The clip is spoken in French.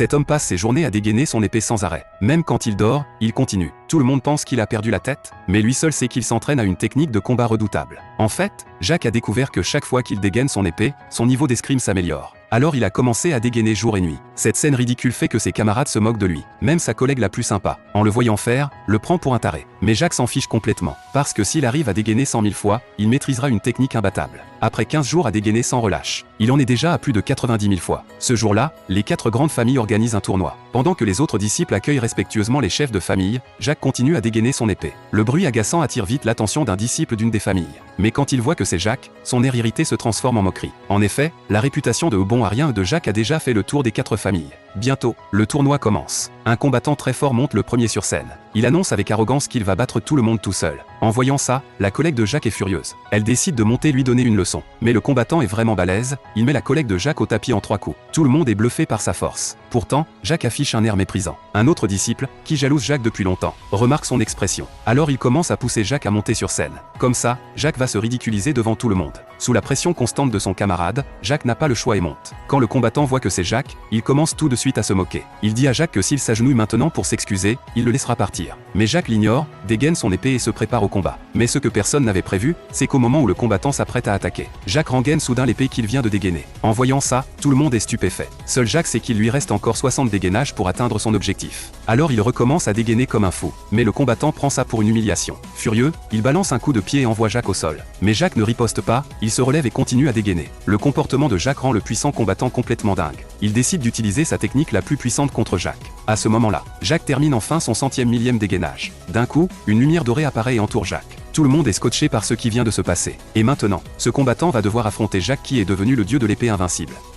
Cet homme passe ses journées à dégainer son épée sans arrêt. Même quand il dort, il continue. Tout le monde pense qu'il a perdu la tête, mais lui seul sait qu'il s'entraîne à une technique de combat redoutable. En fait, Jacques a découvert que chaque fois qu'il dégaine son épée, son niveau d'escrime s'améliore. Alors il a commencé à dégainer jour et nuit. Cette scène ridicule fait que ses camarades se moquent de lui. Même sa collègue la plus sympa, en le voyant faire, le prend pour un taré. Mais Jacques s'en fiche complètement, parce que s'il arrive à dégainer 100 000 fois, il maîtrisera une technique imbattable. Après 15 jours à dégainer sans relâche, il en est déjà à plus de 90 000 fois. Ce jour-là, les 4 grandes familles organisent un tournoi. Pendant que les autres disciples accueillent respectueusement les chefs de famille, Jacques continue à dégainer son épée. Le bruit agaçant attire vite l'attention d'un disciple d'une des familles. Mais quand il voit que c'est Jacques, son air irrité se transforme en moquerie. En effet, la réputation de bon à rien de Jacques a déjà fait le tour des 4 familles. Bientôt, le tournoi commence. Un combattant très fort monte le premier sur scène. Il annonce avec arrogance qu'il va battre tout le monde tout seul. En voyant ça, la collègue de Jacques est furieuse. Elle décide de monter lui donner une leçon. Mais le combattant est vraiment balèze, il met la collègue de Jacques au tapis en 3 coups. Tout le monde est bluffé par sa force. Pourtant, Jacques affiche un air méprisant. Un autre disciple, qui jalouse Jacques depuis longtemps, remarque son expression. Alors il commence à pousser Jacques à monter sur scène. Comme ça, Jacques va se ridiculiser devant tout le monde. Sous la pression constante de son camarade, Jacques n'a pas le choix et monte. Quand le combattant voit que c'est Jacques, il commence tout de suite à se moquer. Il dit à Jacques que s'il s'agenouille maintenant pour s'excuser, il le laissera partir. Mais Jacques l'ignore, dégaine son épée et se prépare au combat. Mais ce que personne n'avait prévu, c'est qu'au moment où le combattant s'apprête à attaquer, Jacques rengaine soudain l'épée qu'il vient de dégainer. En voyant ça, tout le monde est stupéfait. Seul Jacques sait qu'il lui reste encore 60 dégainages pour atteindre son objectif. Alors il recommence à dégainer comme un fou. Mais le combattant prend ça pour une humiliation. Furieux, il balance un coup de pied et envoie Jacques au sol. Mais Jacques ne riposte pas, il se relève et continue à dégainer. Le comportement de Jacques rend le puissant combattant complètement dingue. Il décide d'utiliser sa technique la plus puissante contre Jacques. À ce moment-là, Jacques termine enfin son 100e millième dégainage. D'un coup, une lumière dorée apparaît et entoure Jacques. Tout le monde est scotché par ce qui vient de se passer. Et maintenant, ce combattant va devoir affronter Jacques qui est devenu le dieu de l'épée invincible.